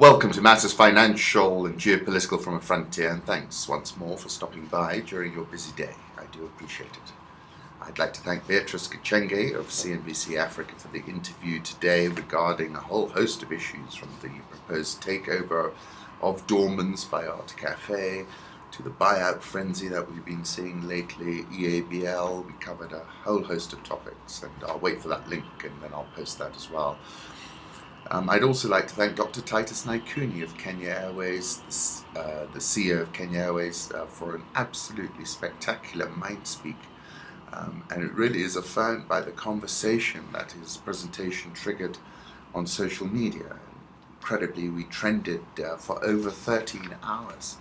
Welcome to Matters Financial and Geopolitical from a Frontier, and thanks once more for stopping by during your busy day. I do appreciate it. I'd like to thank Beatrice Kachenge of CNBC Africa for the interview today regarding a whole host of issues, from the proposed takeover of Dormans by Art Cafe to the buyout frenzy that we've been seeing lately, EABL. We covered a whole host of topics, and I'll wait for that link and then I'll post that as well. I'd also like to thank Dr. Titus Naikuni of Kenya Airways, the CEO of Kenya Airways, for an absolutely spectacular mind speak. And it really is affirmed by the conversation that his presentation triggered on social media. Incredibly, we trended for over 13 hours.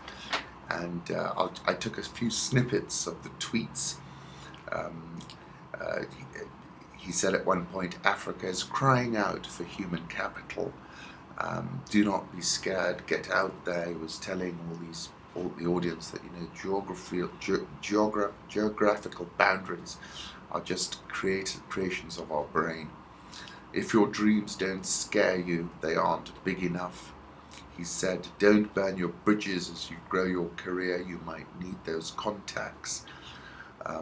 And I took a few snippets of the tweets. He said at one point, Africa is crying out for human capital. Do not be scared, get out there. He was telling all the audience that, geographical boundaries are just creations of our brain. If your dreams don't scare you, they aren't big enough. He said, don't burn your bridges as you grow your career. You might need those contacts.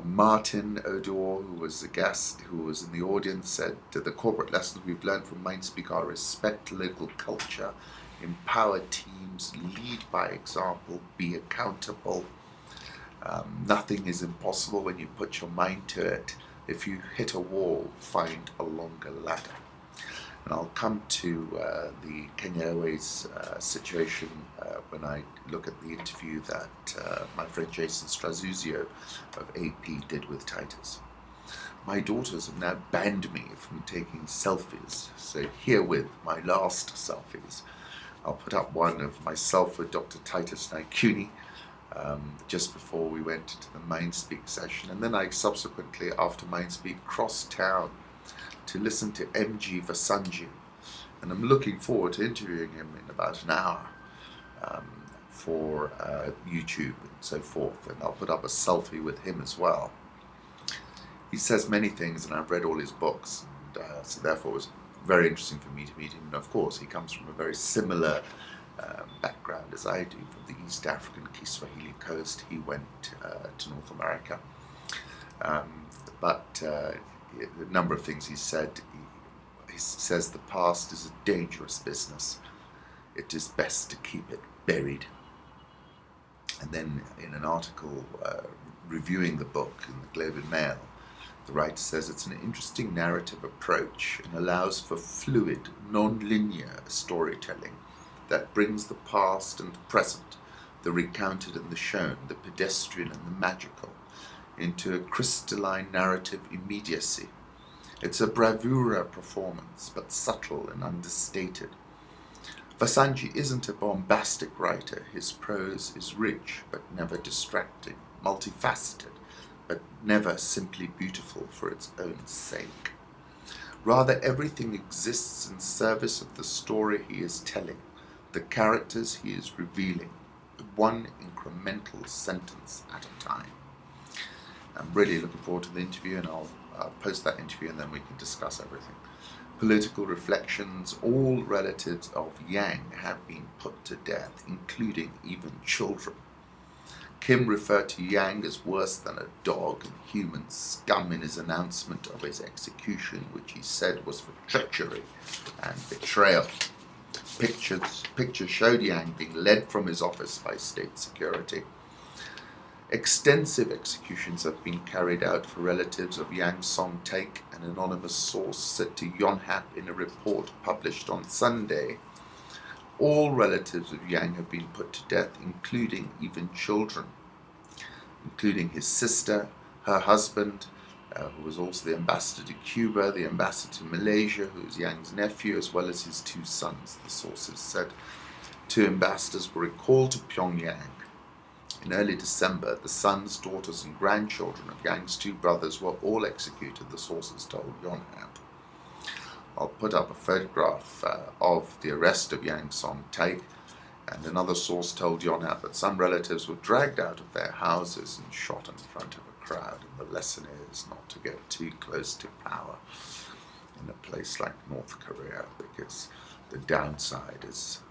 Martin Odor, who was a guest, who was in the audience, said the corporate lessons we've learned from Mindspeak are respect local culture, empower teams, lead by example, be accountable. Nothing is impossible when you put your mind to it. If you hit a wall, find a longer ladder. And I'll come to the Kenya Airways situation when I look at the interview that my friend Jason Strazuzio of AP did with Titus. My daughters have now banned me from taking selfies, so herewith my last selfies. I'll put up one of myself with Dr. Titus Naikuni just before we went to the Mindspeak session, and then I subsequently, after Mindspeak, crossed town to listen to MG Vassanji, and I'm looking forward to interviewing him in about an hour for YouTube and so forth, and I'll put up a selfie with him as well. He says many things, and I've read all his books, and so therefore it was very interesting for me to meet him. And of course, he comes from a very similar background as I do, from the East African Kiswahili coast. He went to North America, but a number of things he said. He says the past is a dangerous business. It is best to keep it buried. And then in an article reviewing the book in the Globe and Mail, the writer says it's an interesting narrative approach and allows for fluid, non-linear storytelling that brings the past and the present, the recounted and the shown, the pedestrian and the magical, into a crystalline narrative immediacy. It's a bravura performance, but subtle and understated. Vassanji isn't a bombastic writer. His prose is rich, but never distracting, multifaceted, but never simply beautiful for its own sake. Rather, everything exists in service of the story he is telling, the characters he is revealing, one incremental sentence at a time. I'm really looking forward to the interview, and I'll post that interview and then we can discuss everything. Political reflections. All relatives of Yang have been put to death, including even children. Kim referred to Yang as worse than a dog and human scum in his announcement of his execution, which he said was for treachery and betrayal. Pictures showed Yang being led from his office by state security. Extensive executions have been carried out for relatives of Yang Song Taek, an anonymous source said to Yonhap in a report published on Sunday. All relatives of Yang have been put to death, including even children, including his sister, her husband, who was also the ambassador to Cuba, the ambassador to Malaysia, who is Yang's nephew, as well as his two sons, the sources said. 2 ambassadors were recalled to Pyongyang. In early December, the sons, daughters, and grandchildren of Yang's 2 brothers were all executed, the sources told Yonhap. I'll put up a photograph of the arrest of Yang Song Taek, and another source told Yonhap that some relatives were dragged out of their houses and shot in front of a crowd, and the lesson is not to get too close to power in a place like North Korea, because the downside is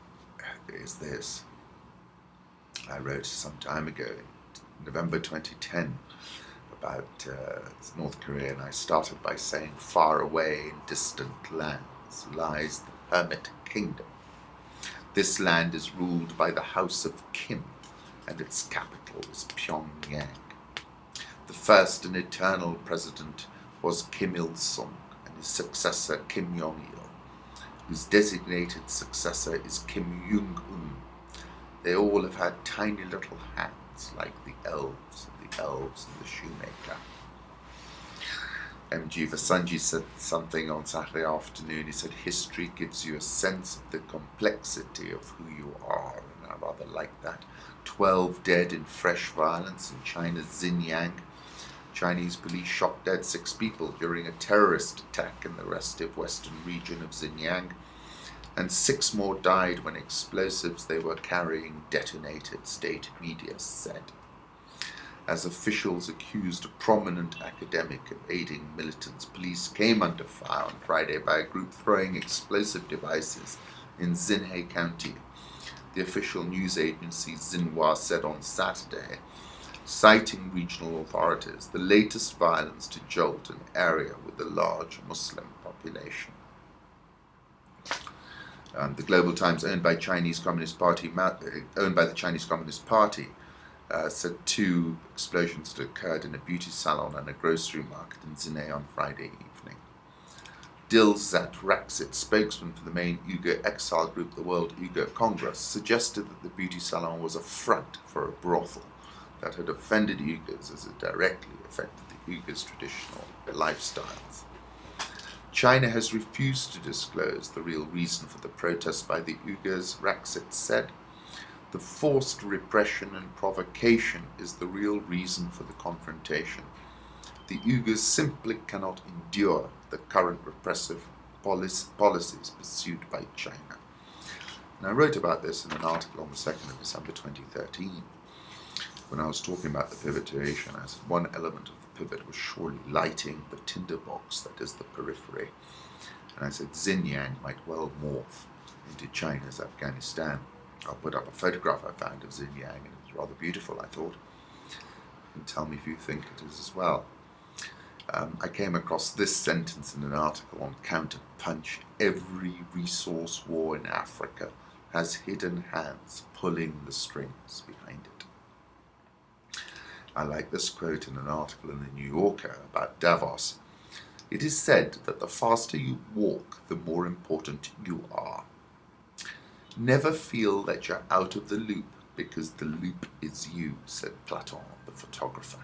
is this. I wrote some time ago, in November 2010, about North Korea, and I started by saying, far away in distant lands lies the Hermit Kingdom. This land is ruled by the House of Kim, and its capital is Pyongyang. The first and eternal president was Kim Il-sung, and his successor Kim Jong-il, whose designated successor is Kim Jong-un. They all have had tiny little hands like the elves and the shoemaker. M.G. Vassanji said something on Saturday afternoon. He said, history gives you a sense of the complexity of who you are, and I rather like that. 12 dead in fresh violence in China's Xinjiang. Chinese police shot dead 6 people during a terrorist attack in the restive western region of Xinjiang, and 6 more died when explosives they were carrying detonated, state media said. As officials accused a prominent academic of aiding militants, police came under fire on Friday by a group throwing explosive devices in Xinhai County. The official news agency Xinhua said on Saturday, citing regional authorities, the latest violence to jolt an area with a large Muslim population. The Global Times, owned by the Chinese Communist Party, said 2 explosions had occurred in a beauty salon and a grocery market in Xinhai on Friday evening. Dilzat Raksit, spokesman for the main Uyghur exile group, the World Uyghur Congress, suggested that the beauty salon was a front for a brothel that had offended Uyghurs as it directly affected the Uyghurs' traditional lifestyles. China has refused to disclose the real reason for the protests by the Uyghurs, Raksit said. The forced repression and provocation is the real reason for the confrontation. The Uyghurs simply cannot endure the current repressive policies pursued by China. And I wrote about this in an article on the 2nd of December 2013. When I was talking about the pivot to Asia, I said one element of the pivot was surely lighting the tinderbox that is the periphery. And I said Xinjiang might well morph into China's Afghanistan. I'll put up a photograph I found of Xinjiang, and it was rather beautiful, I thought. You can tell me if you think it is as well. I came across this sentence in an article on Counterpunch. Every resource war in Africa has hidden hands pulling the strings behind it. I like this quote in an article in the New Yorker about Davos. It is said that the faster you walk, the more important you are. Never feel that you're out of the loop, because the loop is you, said Platon, the photographer.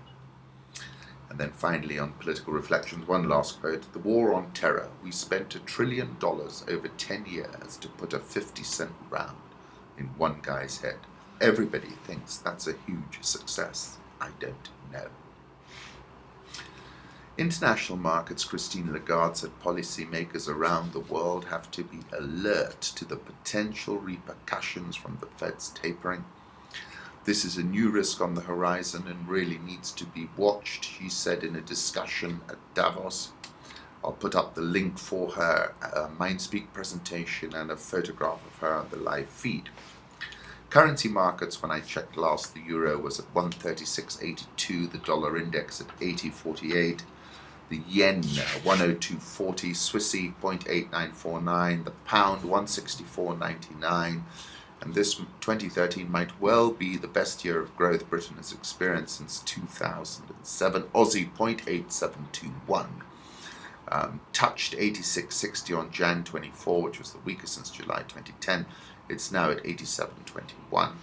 And then finally, on political reflections, one last quote. The war on terror. We spent $1 trillion over 10 years to put a 50-cent round in one guy's head. Everybody thinks that's a huge success. I don't know. International markets, Christine Lagarde said policymakers around the world have to be alert to the potential repercussions from the Fed's tapering. This is a new risk on the horizon and really needs to be watched, she said in a discussion at Davos. I'll put up the link for her MindSpeak presentation and a photograph of her on the live feed. Currency markets, when I checked last, the euro was at 136.82, the dollar index at 80.48, the yen 102.40, Swissy 0.8949, the pound 164.99, and this 2013 might well be the best year of growth Britain has experienced since 2007. Aussie 0.8721, touched 86.60 on Jan 24, which was the weakest since July 2010. It's now at 87.21.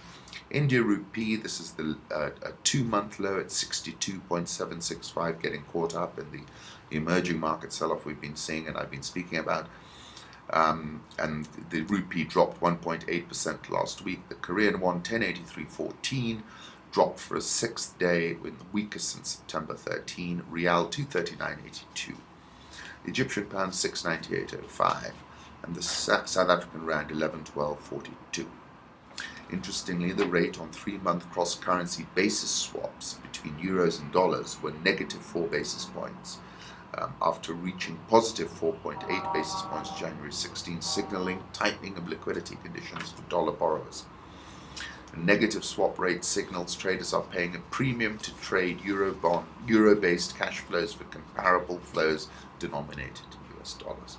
India rupee, this is the a 2-month low at 62.765, getting caught up in the emerging market sell-off we've been seeing and I've been speaking about. And the rupee dropped 1.8% last week. The Korean won 1083.14, dropped for a 6th day, with the weakest since September 13. Rial 239.82. Egyptian pound 698.05. And the South African rand 1112.42. Interestingly, the rate on 3-month cross-currency basis swaps between euros and dollars were negative 4 basis points, after reaching positive 4.8 basis points January 16, signaling tightening of liquidity conditions for dollar borrowers. A negative swap rate signals traders are paying a premium to trade euro-based cash flows for comparable flows denominated in US dollars.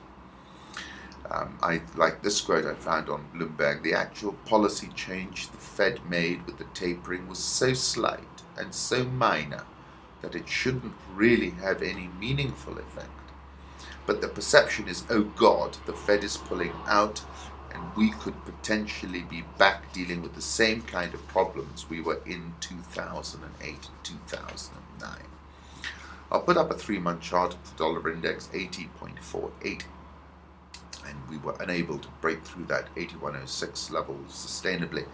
I like this quote I found on Bloomberg. The actual policy change the Fed made with the tapering was so slight and so minor that it shouldn't really have any meaningful effect. But the perception is, oh God, the Fed is pulling out and we could potentially be back dealing with the same kind of problems we were in 2008, 2009. I'll put up a 3-month chart of the dollar index, 80.48. And we were unable to break through that 8106 level sustainably.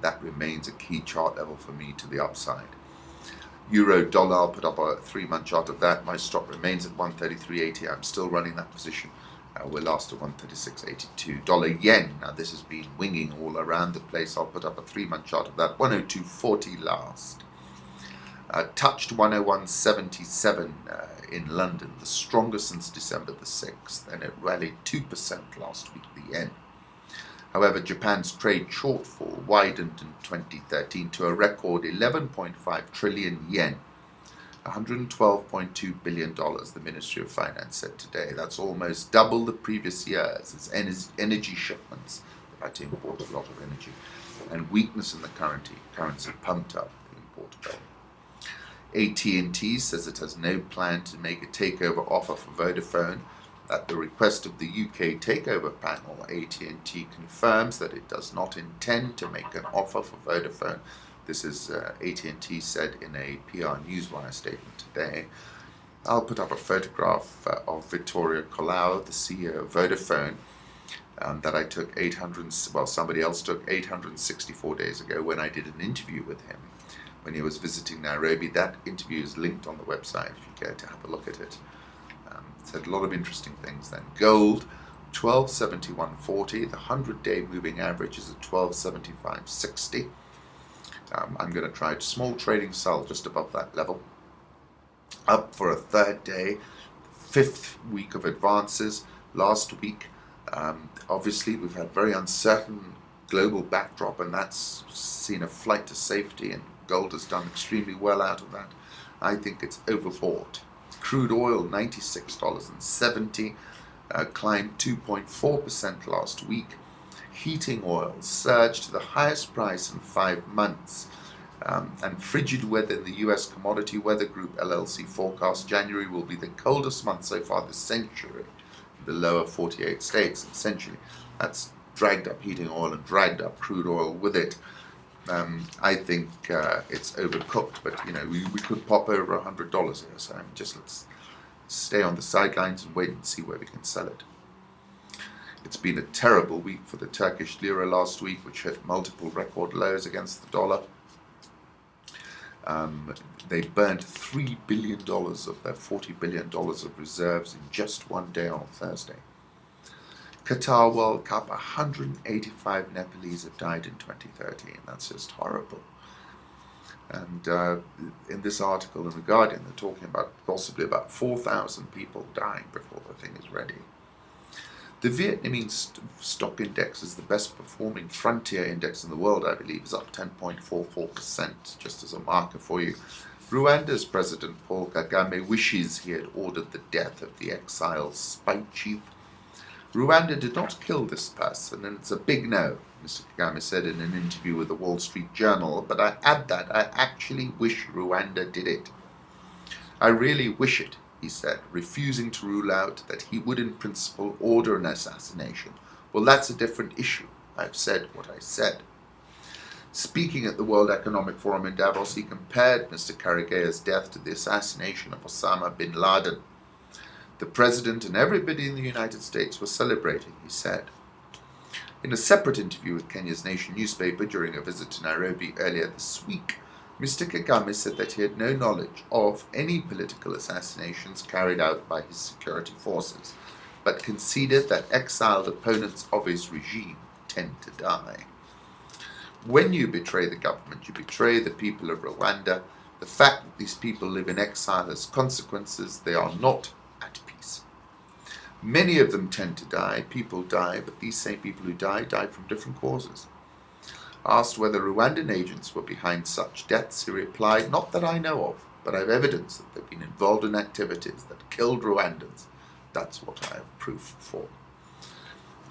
That remains a key chart level for me to the upside. Euro dollar, I'll put up a 3-month chart of that. My stop remains at 133.80. I'm still running that position. We're last at 136.82. Dollar yen, now this has been winging all around the place. I'll put up a 3-month chart of that. 102.40 last. Touched 101.77 in London, the strongest since December the 6th, and it rallied 2% last week, the yen. However, Japan's trade shortfall widened in 2013 to a record 11.5 trillion yen, $112.2 billion, the Ministry of Finance said today. That's almost double the previous years as energy shipments, they had to import a lot of energy, and weakness in the currency pumped up the import bill. AT&T says it has no plan to make a takeover offer for Vodafone. At the request of the UK takeover panel, AT&T confirms that it does not intend to make an offer for Vodafone. This is AT&T said in a PR Newswire statement today. I'll put up a photograph of Vittorio Colau, the CEO of Vodafone, that I took somebody else took 864 days ago when I did an interview with him when he was visiting Nairobi. That interview is linked on the website if you care to have a look at it. Said a lot of interesting things then. Gold, 1271.40. The 100-day moving average is at 1275.60. I'm going to try small trading sell just above that level. Up for a third day, 5th week of advances. Last week, obviously, we've had very uncertain global backdrop, and that's seen a flight to safety, and gold has done extremely well out of that. I think it's overbought. Crude oil, $96.70, climbed 2.4% last week. Heating oil surged to the highest price in 5 months. And frigid weather in the US Commodity Weather Group LLC forecast January will be the coldest month so far this century in the lower 48 states. Essentially, that's dragged up heating oil and dragged up crude oil with it. I think it's overcooked, but we could pop over $100 here. So let's stay on the sidelines and wait and see where we can sell it. It's been a terrible week for the Turkish lira last week, which hit multiple record lows against the dollar. They burned $3 billion of their $40 billion of reserves in just one day on Thursday. Qatar World Cup, 185 Nepalese have died in 2013. That's just horrible. And in this article in The Guardian, they're talking about possibly about 4,000 people dying before the thing is ready. The Vietnamese stock index is the best performing frontier index in the world, I believe, is up 10.44%, just as a marker for you. Rwanda's President Paul Kagame wishes he had ordered the death of the exiled spy chief. Rwanda did not kill this person, and it's a big no, Mr. Kagame said in an interview with the Wall Street Journal, but I add that I actually wish Rwanda did it. I really wish it, he said, refusing to rule out that he would in principle order an assassination. Well, that's a different issue. I've said what I said. Speaking at the World Economic Forum in Davos, he compared Mr. Karagea's death to the assassination of Osama bin Laden. The President and everybody in the United States were celebrating, he said. In a separate interview with Kenya's Nation newspaper during a visit to Nairobi earlier this week, Mr. Kagame said that he had no knowledge of any political assassinations carried out by his security forces, but conceded that exiled opponents of his regime tend to die. When you betray the government, you betray the people of Rwanda. The fact that these people live in exile has consequences. They are not at Many of them tend to die, people die, but these same people who died from different causes. Asked whether Rwandan agents were behind such deaths, he replied, "Not that I know of, but I have evidence that they've been involved in activities that killed Rwandans. That's what I have proof for."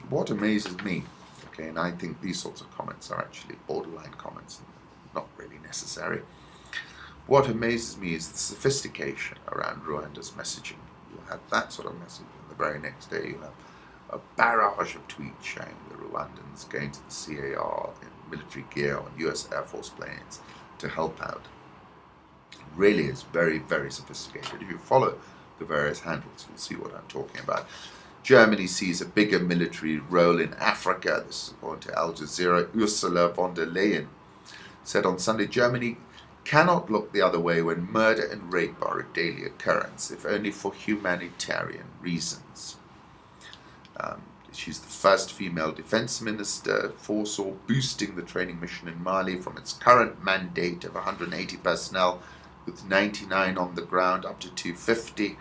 What amazes me, okay, and I think these sorts of comments are actually borderline comments, and not really necessary. What amazes me is the sophistication around Rwanda's messaging. You have that sort of message, and the very next day you have a barrage of tweets showing the Rwandans going to the CAR in military gear on US Air Force planes to help out. It really is very, very sophisticated. If you follow the various handles, you'll see what I'm talking about. Germany sees a bigger military role in Africa. This is according to Al Jazeera. Ursula von der Leyen said on Sunday, Germany cannot look the other way when murder and rape are a daily occurrence, if only for humanitarian reasons. She's the first female defense minister, foresaw boosting the training mission in Mali from its current mandate of 180 personnel, with 99 on the ground, up to 250.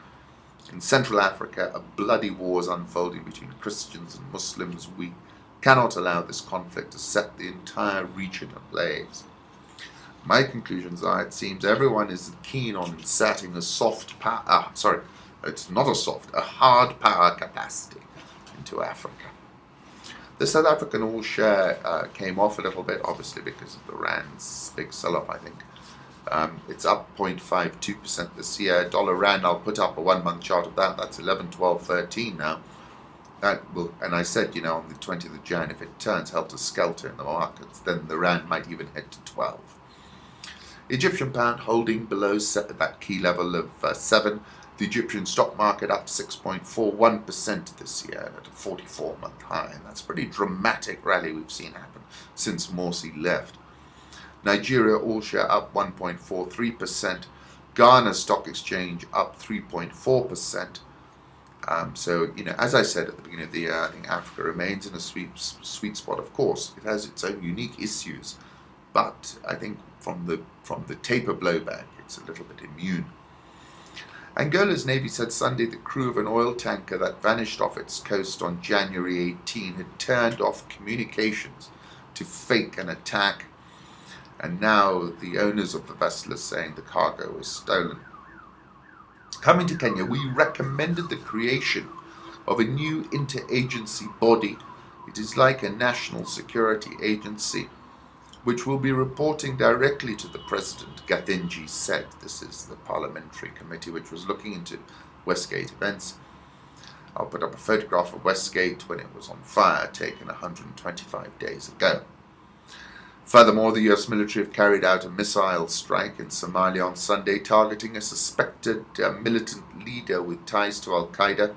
In Central Africa, a bloody war is unfolding between Christians and Muslims. We cannot allow this conflict to set the entire region ablaze. My conclusions are, it seems everyone is keen on inserting a hard power capacity into Africa. The South African all share came off a little bit, obviously because of the Rand's big sell-off, I think. It's up 0.52% this year. Dollar Rand, I'll put up a 1 month chart of that. That's 11, 12, 13 now. That will, and I said, on the 20th of Jan, if it turns helter-skelter in the markets, then the Rand might even head to 12. Egyptian pound holding below that key level of 7. The Egyptian stock market up 6.41% this year at a 44-month high. And that's a pretty dramatic rally we've seen happen since Morsi left. Nigeria all share up 1.43%. Ghana Stock Exchange up 3.4%. So, as I said at the beginning of the year, I think Africa remains in a sweet spot. Of course, it has its own unique issues, but I think from the taper blowback, it's a little bit immune. Angola's Navy said Sunday the crew of an oil tanker that vanished off its coast on January 18 had turned off communications to fake an attack, and now the owners of the vessel are saying the cargo was stolen. Coming to Kenya, we recommended the creation of a new interagency body. It is like a national security agency, which will be reporting directly to the President, Gathinji said. This is the parliamentary committee which was looking into Westgate events. I'll put up a photograph of Westgate when it was on fire, taken 125 days ago. Furthermore, the US military have carried out a missile strike in Somalia on Sunday, targeting a suspected militant leader with ties to Al-Qaeda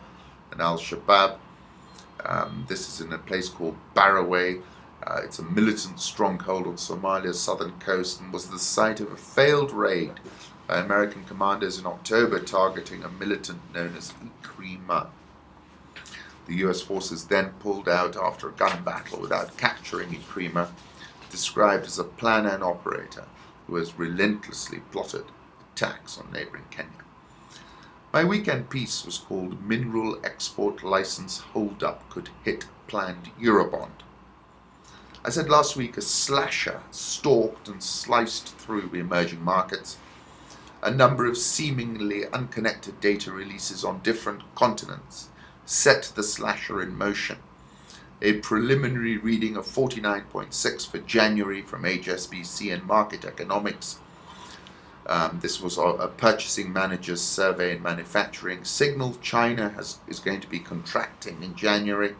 and Al-Shabaab. This is in a place called Baraway. It's a militant stronghold on Somalia's southern coast and was the site of a failed raid by American commanders in October targeting a militant known as Ikrima. The US forces then pulled out after a gun battle without capturing Ikrima, described as a planner and operator who has relentlessly plotted attacks on neighboring Kenya. My weekend piece was called Mineral Export License Hold-Up Could Hit Planned Eurobond. I said last week a slasher stalked and sliced through the emerging markets. A number of seemingly unconnected data releases on different continents set the slasher in motion. A preliminary reading of 49.6 for January from HSBC and Market Economics. This was a purchasing manager's survey in manufacturing. Signaled China is going to be contracting in January.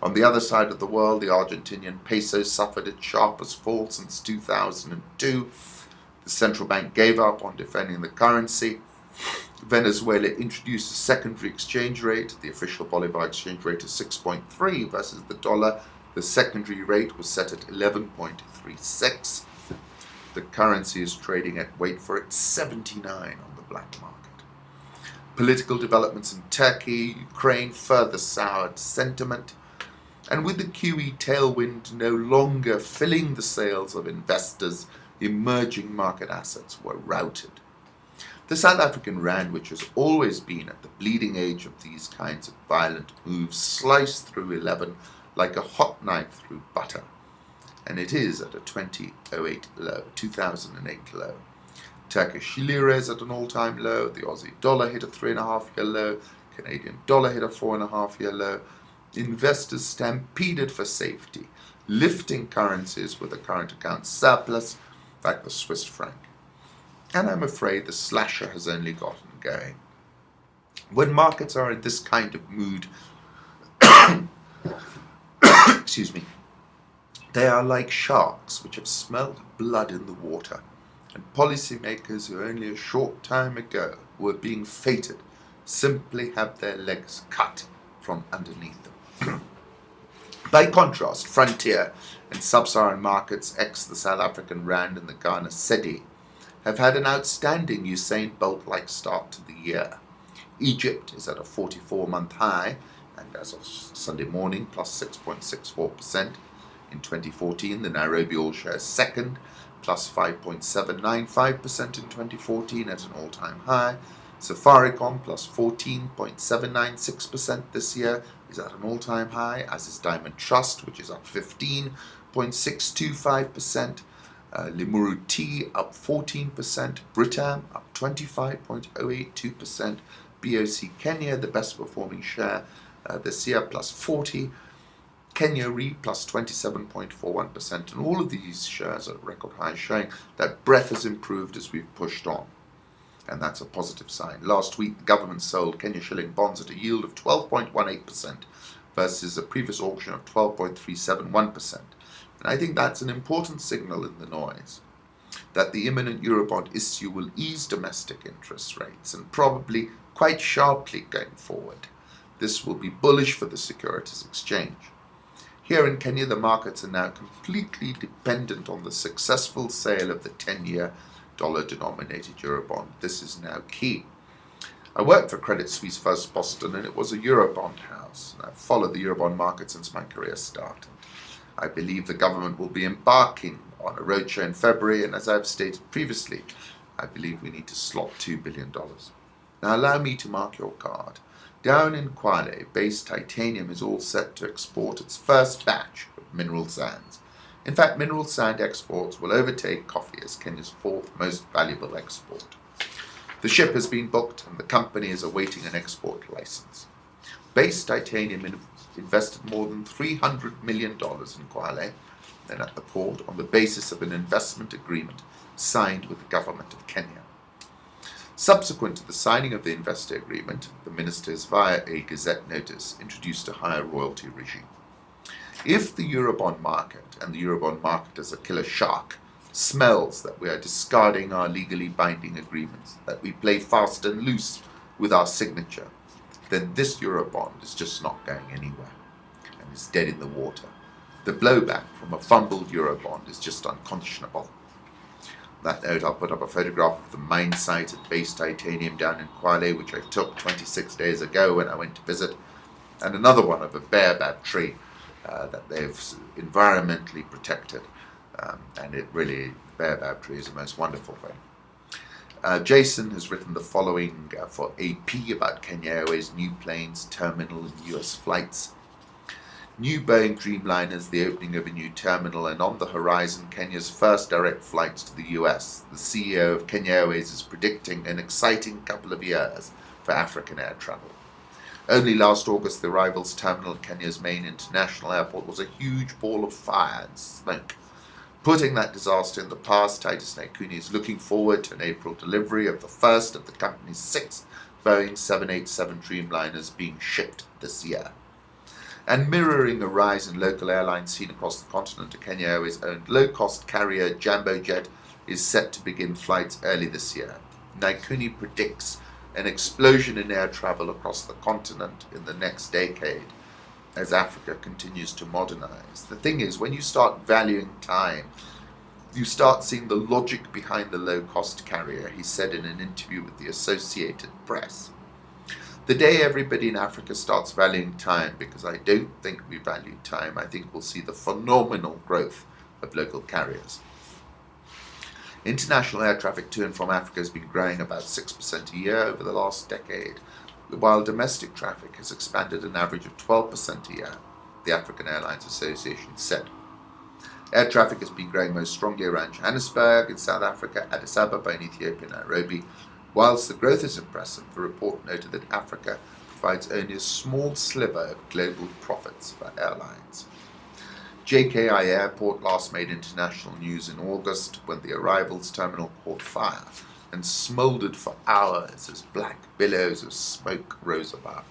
On the other side of the world, the Argentinian peso suffered its sharpest fall since 2002. The central bank gave up on defending the currency. Venezuela introduced a secondary exchange rate. The official Bolivar exchange rate is 6.3 versus the dollar. The secondary rate was set at 11.36. The currency is trading at, wait for it, 79 on the black market. Political developments in Turkey, Ukraine further soured sentiment. And with the QE tailwind no longer filling the sails of investors, emerging market assets were routed. The South African rand, which has always been at the bleeding edge of these kinds of violent moves, sliced through 11 like a hot knife through butter. And it is at a 2008 low, 2008 low. Turkish lira is at an all-time low. The Aussie dollar hit a 3.5-year low. Canadian dollar hit a 4.5-year low. Investors stampeded for safety, lifting currencies with a current account surplus, like the Swiss franc. And I'm afraid the slasher has only gotten going. When markets are in this kind of mood, excuse me, they are like sharks which have smelled blood in the water, and policymakers who only a short time ago were being feted simply have their legs cut from underneath them. By contrast, frontier and sub-Saharan markets, ex the South African rand and the Ghana cedi, have had an outstanding Usain Bolt-like start to the year. Egypt is at a 44-month high, and as of Sunday morning, plus 6.64%. In 2014, the Nairobi All Shares second, plus 5.795% in 2014 at an all-time high. Safaricom, plus 14.796% this year, is at an all-time high, as is Diamond Trust, which is up 15.625%. Limuru Tea up 14%, Britam up 25.082%, BOC Kenya, the best performing share this year, plus 40%, Kenya Re plus 27.41%, and all of these shares are at record highs, showing that breadth has improved as we've pushed on, and that's a positive sign. Last week, the government sold Kenya shilling bonds at a yield of 12.18% versus a previous auction of 12.371%. And I think that's an important signal in the noise, that the imminent Eurobond issue will ease domestic interest rates, and probably quite sharply going forward. This will be bullish for the securities exchange. Here in Kenya, the markets are now completely dependent on the successful sale of the 10-year dollar-denominated Eurobond. This is now key. I worked for Credit Suisse First Boston, and it was a Eurobond house. And I've followed the Eurobond market since my career started. I believe the government will be embarking on a roadshow in February, and as I've stated previously, I believe we need to slot $2 billion. Now allow me to mark your card. Down in Kwale, Base Titanium is all set to export its first batch of mineral sands. In fact, mineral sand exports will overtake coffee as Kenya's fourth most valuable export. The ship has been booked, and the company is awaiting an export license. Base Titanium invested more than $300 million in Kwale and at the port on the basis of an investment agreement signed with the government of Kenya. Subsequent to the signing of the investor agreement, the ministers, via a Gazette notice, introduced a higher royalty regime. If the Eurobond market, and the Eurobond market as a killer shark, smells that we are discarding our legally binding agreements, that we play fast and loose with our signature, then this Eurobond is just not going anywhere and is dead in the water. The blowback from a fumbled Eurobond is just unconscionable. On that note, I'll put up a photograph of the mine site at Base Titanium down in Kwale, which I took 26 days ago when I went to visit, and another one of a baobab tree that they've environmentally protected, and it really, the baobab tree is the most wonderful thing. Jason has written the following for AP about Kenya Airways' new planes, terminal, and US flights. New Boeing Dreamliners, the opening of a new terminal, and on the horizon, Kenya's first direct flights to the US. The CEO of Kenya Airways is predicting an exciting couple of years for African air travel. Only last August, the arrivals terminal at Kenya's main international airport was a huge ball of fire and smoke. Putting that disaster in the past, Titus Naikuni is looking forward to an April delivery of the first of the company's 6 Boeing 787 Dreamliners being shipped this year. And mirroring a rise in local airlines seen across the continent, a Kenya Airways-owned low-cost carrier, Jambo Jet, is set to begin flights early this year. Naikuni predicts an explosion in air travel across the continent in the next decade as Africa continues to modernize. The thing is, when you start valuing time, you start seeing the logic behind the low-cost carrier, he said in an interview with the Associated Press. The day everybody in Africa starts valuing time, because I don't think we value time, I think we'll see the phenomenal growth of local carriers. International air traffic to and from Africa has been growing about 6% a year over the last decade, while domestic traffic has expanded an average of 12% a year, the African Airlines Association said. Air traffic has been growing most strongly around Johannesburg in South Africa, Addis Ababa in Ethiopia, and Nairobi. Whilst the growth is impressive, the report noted that Africa provides only a small sliver of global profits for airlines. JKI Airport last made international news in August when the arrivals terminal caught fire and smouldered for hours as black billows of smoke rose above.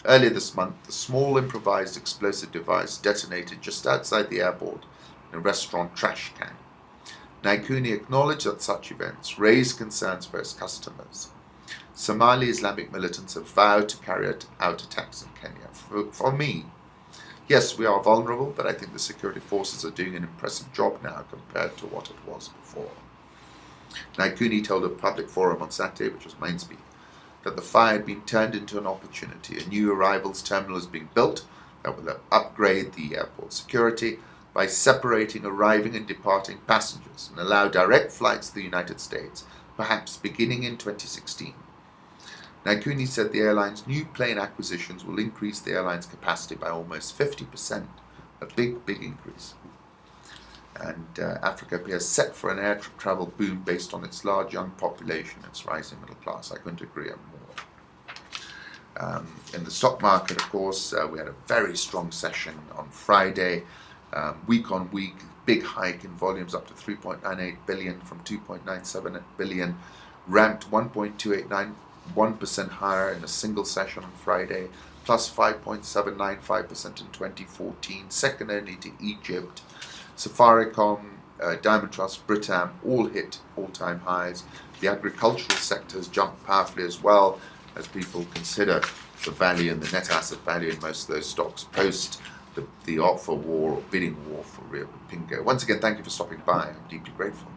Earlier this month, the small improvised explosive device detonated just outside the airport in a restaurant trash can. Naikuni acknowledged that such events raise concerns for its customers. Somali Islamic militants have vowed to carry out attacks in Kenya. For me, yes, we are vulnerable, but I think the security forces are doing an impressive job now compared to what it was before. Naikuni told a public forum on Saturday, which was mine speak, that the fire had been turned into an opportunity. A new arrivals terminal is being built that will upgrade the airport security by separating arriving and departing passengers and allow direct flights to the United States, perhaps beginning in 2016. Naikuni said the airline's new plane acquisitions will increase the airline's capacity by almost 50%, a big increase. And Africa appears set for an air travel boom based on its large young population and its rising middle class. I couldn't agree more. In the stock market, of course, we had a very strong session on Friday. Week on week, big hike in volumes up to 3.98 billion from 2.97 billion, ramped 1.289%, 1% higher in a single session on Friday, plus 5.795% in 2014, second only to Egypt. Safaricom, Diamond Trust, Britam all hit all-time highs. The agricultural sectors jumped powerfully as well as people consider the value and the net asset value in most of those stocks post the offer war or bidding war for Rio Pingo. Once again, thank you for stopping by. I'm deeply grateful.